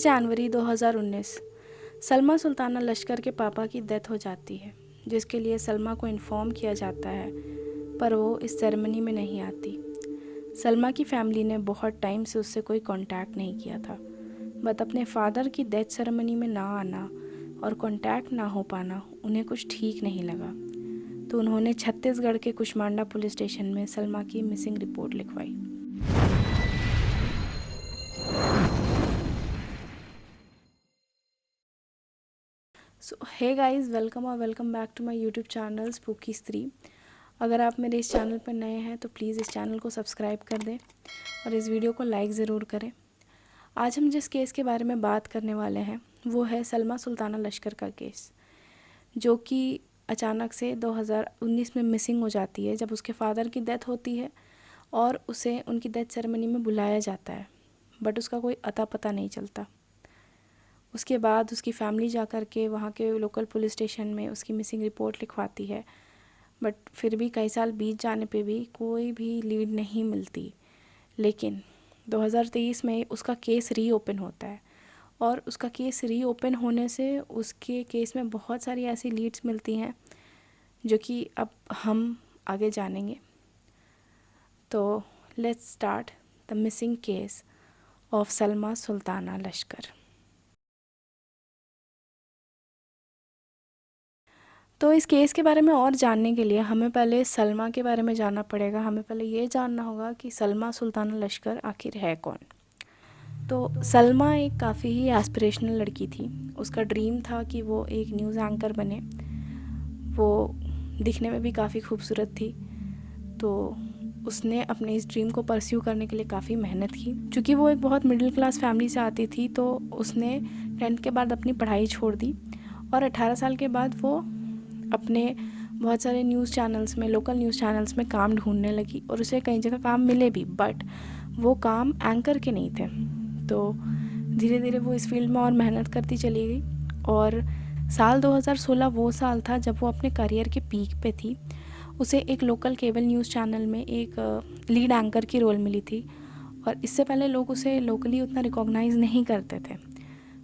जनवरी 2019 सलमा सुल्ताना लश्कर के पापा की डेथ हो जाती है, जिसके लिए सलमा को इन्फॉर्म किया जाता है, पर वो इस सेरेमनी में नहीं आती। सलमा की फैमिली ने बहुत टाइम से उससे कोई कांटेक्ट नहीं किया था, बट अपने फादर की डेथ सेरेमनी में ना आना और कांटेक्ट ना हो पाना उन्हें कुछ ठीक नहीं लगा। तो उन्होंने छत्तीसगढ़ के कुशमांडा पुलिस स्टेशन में सलमा की मिसिंग रिपोर्ट लिखवाई। So hey guys, welcome back to my YouTube channel spooky Stree. अगर आप मेरे इस चैनल पर नए हैं तो प्लीज़ इस चैनल को सब्सक्राइब कर दें और इस वीडियो को लाइक ज़रूर करें। आज हम जिस केस के बारे में बात करने वाले हैं वो है सलमा सुल्ताना लश्कर का केस, जो कि अचानक से 2019 में मिसिंग हो जाती है, जब उसके फादर की डेथ होती है और उसे उनकी डेथ सेरेमनी में बुलाया जाता है, बट उसका कोई अता पता नहीं चलता। उसके बाद उसकी फैमिली जा कर के वहाँ के लोकल पुलिस स्टेशन में उसकी मिसिंग रिपोर्ट लिखवाती है, बट फिर भी कई साल बीत जाने पे भी कोई भी लीड नहीं मिलती। लेकिन 2023 में उसका केस रीओपन होता है और उसका केस रीओपन होने से उसके केस में बहुत सारी ऐसी लीड्स मिलती हैं जो कि अब हम आगे जानेंगे। तो let's start the missing case of Salma Sultana लश्कर। तो इस केस के बारे में और जानने के लिए हमें पहले सलमा के बारे में जानना पड़ेगा। हमें पहले ये जानना होगा कि सलमा सुल्ताना लश्कर आखिर है कौन। तो सलमा एक काफ़ी ही एस्पिरेशनल लड़की थी। उसका ड्रीम था कि वो एक न्यूज़ एंकर बने। वो दिखने में भी काफ़ी खूबसूरत थी, तो उसने अपने इस ड्रीम को परस्यू करने के लिए काफ़ी मेहनत की। चूँकि वो एक बहुत मिडिल क्लास फैमिली से आती थी, तो उसने 10th के बाद अपनी पढ़ाई छोड़ दी और 18 साल के बाद वो अपने बहुत सारे न्यूज़ चैनल्स में, लोकल न्यूज़ चैनल्स में काम ढूंढने लगी और उसे कई जगह काम मिले भी, बट वो काम एंकर के नहीं थे। तो धीरे धीरे वो इस फील्ड में और मेहनत करती चली गई और साल 2016 वो साल था जब वो अपने करियर के पीक पे थी। उसे एक लोकल केबल न्यूज़ चैनल में एक लीड एंकर की रोल मिली थी और इससे पहले लोग उसे लोकली उतना रिकॉग्नाइज़ नहीं करते थे,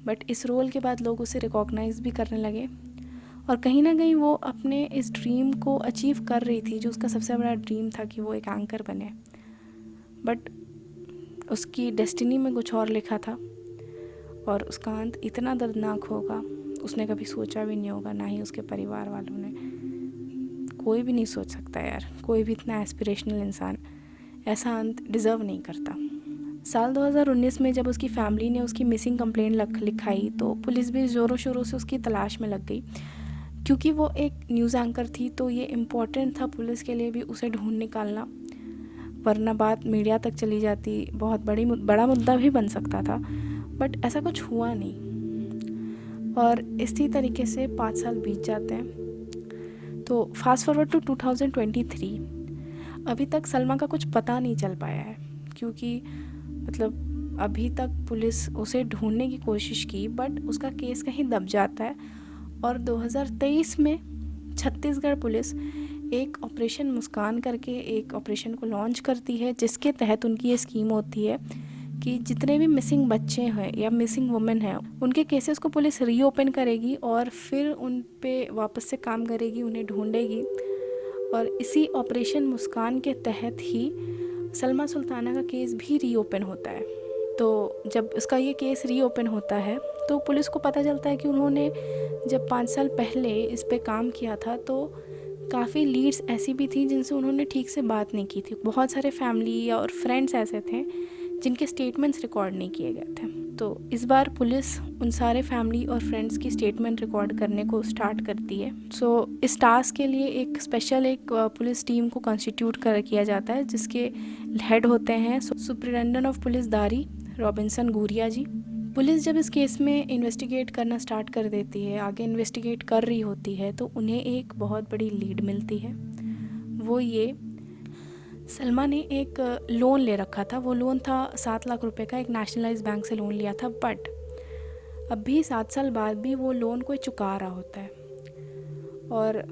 बट इस रोल के बाद लोग उसे रिकॉग्नाइज़ भी करने लगे और कहीं ना कहीं वो अपने इस ड्रीम को अचीव कर रही थी, जो उसका सबसे बड़ा ड्रीम था कि वो एक एंकर बने। बट उसकी डेस्टिनी में कुछ और लिखा था और उसका अंत इतना दर्दनाक होगा उसने कभी सोचा भी नहीं होगा, ना ही उसके परिवार वालों ने। कोई भी नहीं सोच सकता यार, कोई भी इतना एस्पिरेशनल इंसान ऐसा अंत डिज़र्व नहीं करता। साल 2019 में जब उसकी फैमिली ने उसकी मिसिंग कंप्लेंट लिखाई तो पुलिस भी ज़ोरों शोरों से उसकी तलाश में लग गई। क्योंकि वो एक न्यूज़ एंकर थी तो ये इम्पॉर्टेंट था पुलिस के लिए भी उसे ढूंढ निकालना, वरना बात मीडिया तक चली जाती, बहुत बड़ा मुद्दा भी बन सकता था। बट ऐसा कुछ हुआ नहीं और इसी तरीके से 5 साल बीत जाते हैं। तो फास्ट फॉरवर्ड टू 2023, अभी तक सलमा का कुछ पता नहीं चल पाया है, क्योंकि मतलब अभी तक पुलिस उसे ढूंढने की कोशिश की बट उसका केस कहीं दब जाता है और 2023 में छत्तीसगढ़ पुलिस एक ऑपरेशन मुस्कान करके एक ऑपरेशन को लॉन्च करती है, जिसके तहत उनकी ये स्कीम होती है कि जितने भी मिसिंग बच्चे हैं या मिसिंग वुमेन हैं उनके केसेस को पुलिस रीओपन करेगी और फिर उन पे वापस से काम करेगी, उन्हें ढूंढेगी। और इसी ऑपरेशन मुस्कान के तहत ही सलमा सुल्ताना का केस भी रीओपन होता है। तो जब इसका ये केस रीओपन होता है तो पुलिस को पता चलता है कि उन्होंने जब 5 साल पहले इस पे काम किया था तो काफ़ी लीड्स ऐसी भी थी जिनसे उन्होंने ठीक से बात नहीं की थी। बहुत सारे फैमिली और फ्रेंड्स ऐसे थे जिनके स्टेटमेंट्स रिकॉर्ड नहीं किए गए थे। तो इस बार पुलिस उन सारे फैमिली और फ्रेंड्स की स्टेटमेंट रिकॉर्ड करने को स्टार्ट करती है। सो इस टास्क के लिए एक पुलिस टीम को कॉन्स्टिट्यूट किया जाता है, जिसके हेड होते हैं सुपरिटेंडेंट ऑफ पुलिस दारी रॉबिन्सन गुरिया जी। पुलिस जब इस केस में इन्वेस्टिगेट करना स्टार्ट कर देती है, आगे इन्वेस्टिगेट कर रही होती है, तो उन्हें एक बहुत बड़ी लीड मिलती है। वो ये, सलमा ने एक लोन ले रखा था। वो लोन था 7 लाख रुपए का, एक नेशनलाइज बैंक से लोन लिया था, बट अभी 7 साल बाद भी वो लोन कोई चुका रहा होता है। और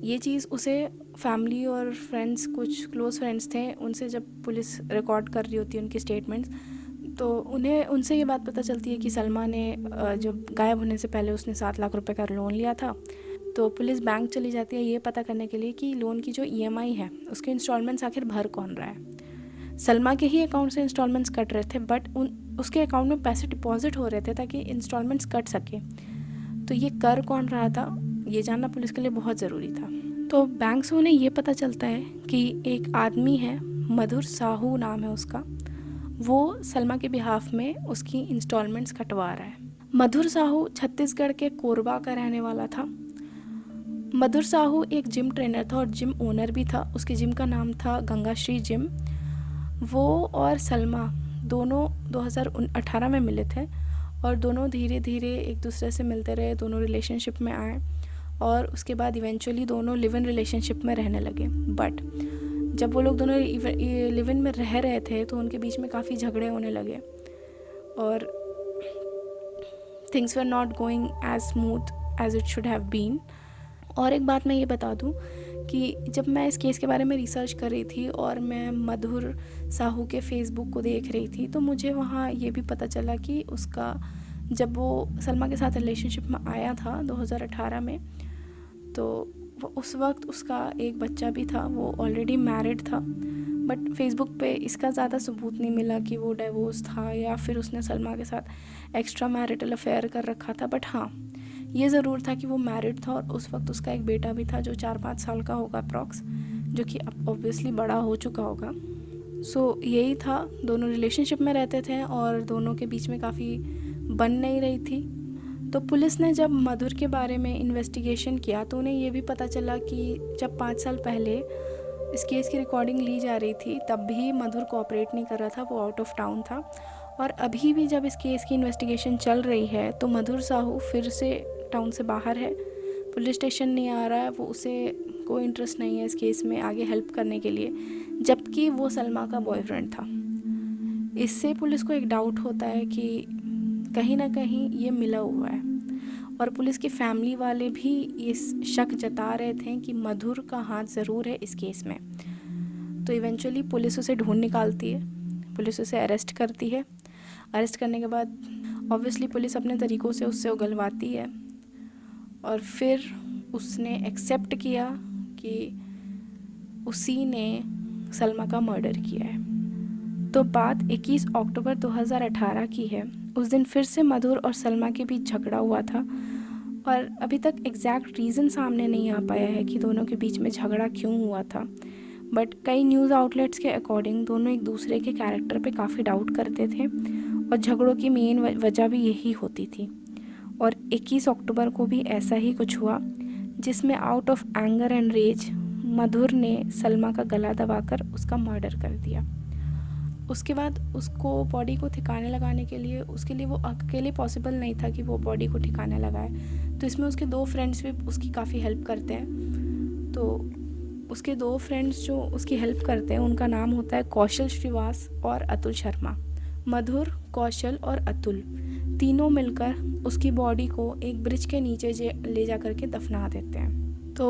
ये चीज़ उसे फैमिली और फ्रेंड्स, कुछ क्लोज़ फ्रेंड्स थे, उनसे जब पुलिस रिकॉर्ड कर रही होती है उनकी स्टेटमेंट्स, तो उन्हें उनसे ये बात पता चलती है कि सलमा ने जब गायब होने से पहले उसने 7 लाख रुपए का लोन लिया था। तो पुलिस बैंक चली जाती है ये पता करने के लिए कि लोन की जो ईएमआई है उसके इंस्टॉलमेंट्स आखिर भर कौन रहा है। सलमा के ही अकाउंट से इंस्टॉलमेंट्स कट रहे थे, बट उसके अकाउंट में पैसे डिपॉजिट हो रहे थे ताकि इंस्टॉलमेंट्स कट सके। तो ये कर कौन रहा था ये जानना पुलिस के लिए बहुत ज़रूरी था। तो बैंक से उन्हें ये पता चलता है कि एक आदमी है, मधुर साहू नाम है उसका, वो सलमा के बिहाफ में उसकी इंस्टॉलमेंट्स कटवा रहा है। मधुर साहू छत्तीसगढ़ के कोरबा का रहने वाला था। मधुर साहू एक जिम ट्रेनर था और जिम ओनर भी था। उसके जिम का नाम था गंगाश्री जिम। वो और सलमा दोनों 2018 में मिले थे और दोनों धीरे धीरे एक दूसरे से मिलते रहे, दोनों रिलेशनशिप में आए और उसके बाद इवेंचुअली दोनों लिव इन रिलेशनशिप में रहने लगे। बट जब वो लोग दोनों लिव इन में रह रहे थे तो उनके बीच में काफ़ी झगड़े होने लगे और things were not going as smooth as it should have been. और एक बात मैं ये बता दूं कि जब मैं इस केस के बारे में रिसर्च कर रही थी और मैं मधुर साहू के फेसबुक को देख रही थी तो मुझे वहाँ ये भी पता चला कि उसका जब वो सलमा के साथ रिलेशनशिप में आया था 2018 में, तो उस वक्त उसका एक बच्चा भी था, वो ऑलरेडी मैरिड था। बट फेसबुक पे इसका ज़्यादा सबूत नहीं मिला कि वो डिवोर्स था या फिर उसने सलमा के साथ एक्स्ट्रा मैरिटल अफेयर कर रखा था। बट हाँ, ये ज़रूर था कि वो मैरिड था और उस वक्त उसका एक बेटा भी था जो 4-5 साल का होगा अप्रॉक्स, जो कि अब ऑब्वियसली बड़ा हो चुका होगा। सो यही था, दोनों रिलेशनशिप में रहते थे और दोनों के बीच में काफ़ी बन नहीं रही थी। तो पुलिस ने जब मधुर के बारे में इन्वेस्टिगेशन किया तो उन्हें ये भी पता चला कि जब 5 साल पहले इस केस की रिकॉर्डिंग ली जा रही थी तब भी मधुर कोऑपरेट नहीं कर रहा था, वो आउट ऑफ टाउन था। और अभी भी जब इस केस की इन्वेस्टिगेशन चल रही है तो मधुर साहू फिर से टाउन से बाहर है, पुलिस स्टेशन नहीं आ रहा है, वो उसे कोई इंटरेस्ट नहीं है इस केस में आगे हेल्प करने के लिए, जबकि वो सलमा का बॉयफ्रेंड था। इससे पुलिस को एक डाउट होता है कि कहीं ना कहीं ये मिला हुआ है और पुलिस की फैमिली वाले भी इस शक जता रहे थे कि मधुर का हाथ ज़रूर है इस केस में। तो इवेंचुअली पुलिस उसे ढूंढ निकालती है, पुलिस उसे अरेस्ट करती है। अरेस्ट करने के बाद ऑब्वियसली पुलिस अपने तरीक़ों से उससे उगलवाती है और फिर उसने एक्सेप्ट किया कि उसी ने सलमा का मर्डर किया है। तो बात 21 अक्टूबर 2018 की है। उस दिन फिर से मधुर और सलमा के बीच झगड़ा हुआ था और अभी तक एग्जैक्ट रीज़न सामने नहीं आ पाया है कि दोनों के बीच में झगड़ा क्यों हुआ था। बट कई न्यूज़ आउटलेट्स के अकॉर्डिंग दोनों एक दूसरे के कैरेक्टर पे काफ़ी डाउट करते थे और झगड़ों की मेन वजह भी यही होती थी। और 21 अक्टूबर को भी ऐसा ही कुछ हुआ जिसमें out of anger and rage Madhur ने सलमा का गला दबाकर उसका मर्डर कर दिया। उसके बाद उसको बॉडी को ठिकाने लगाने के लिए उसके लिए वो अकेले पॉसिबल नहीं था कि वो बॉडी को ठिकाने लगाए, तो इसमें उसके 2 फ्रेंड्स भी उसकी काफ़ी हेल्प करते हैं। तो उसके 2 फ्रेंड्स जो उसकी हेल्प करते हैं उनका नाम होता है कौशल श्रीवास और अतुल शर्मा। मधुर, कौशल और अतुल तीनों मिलकर उसकी बॉडी को एक ब्रिज के नीचे ले जा कर के दफना देते हैं। तो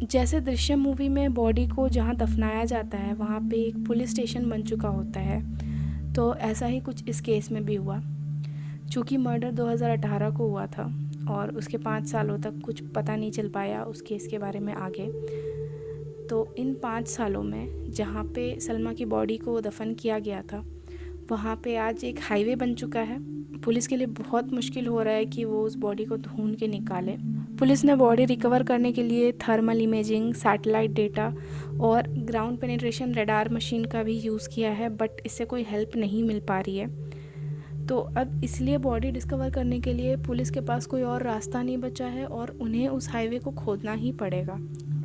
जैसे दृश्यम मूवी में बॉडी को जहाँ दफनाया जाता है वहाँ पे एक पुलिस स्टेशन बन चुका होता है, तो ऐसा ही कुछ इस केस में भी हुआ। चूँकि मर्डर 2018 को हुआ था और उसके 5 सालों तक कुछ पता नहीं चल पाया उस केस के बारे में आगे, तो इन 5 सालों में जहाँ पे सलमा की बॉडी को दफन किया गया था वहाँ पे आज एक हाईवे बन चुका है। पुलिस के लिए बहुत मुश्किल हो रहा है कि वो उस बॉडी को ढूंढ के निकाले। पुलिस ने बॉडी रिकवर करने के लिए थर्मल इमेजिंग, सैटेलाइट डेटा और ग्राउंड पेनिट्रेशन रडार मशीन का भी यूज़ किया है, बट इससे कोई हेल्प नहीं मिल पा रही है। तो अब इसलिए बॉडी डिस्कवर करने के लिए पुलिस के पास कोई और रास्ता नहीं बचा है और उन्हें उस हाईवे को खोदना ही पड़ेगा।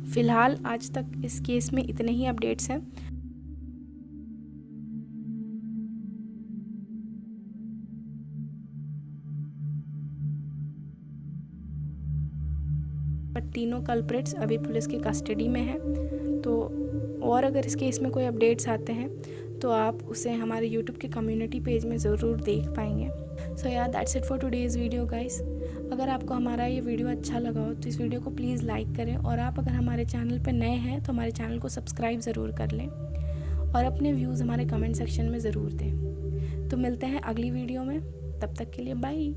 फ़िलहाल आज तक इस केस में इतने ही अपडेट्स हैं। बट तीनों कल्प्रिट्स अभी पुलिस की कस्टडी में हैं। तो और अगर इस केस में कोई अपडेट्स आते हैं तो आप उसे हमारे यूट्यूब के कम्युनिटी पेज में ज़रूर देख पाएंगे। सो यार, that's it for today's video guys. अगर आपको हमारा ये वीडियो अच्छा लगा हो तो इस वीडियो को प्लीज़ लाइक करें और आप अगर हमारे चैनल पर नए हैं तो हमारे चैनल को सब्सक्राइब ज़रूर कर लें और अपने व्यूज़ हमारे कमेंट सेक्शन में ज़रूर दें। तो मिलते हैं अगली वीडियो में, तब तक के लिए बाय।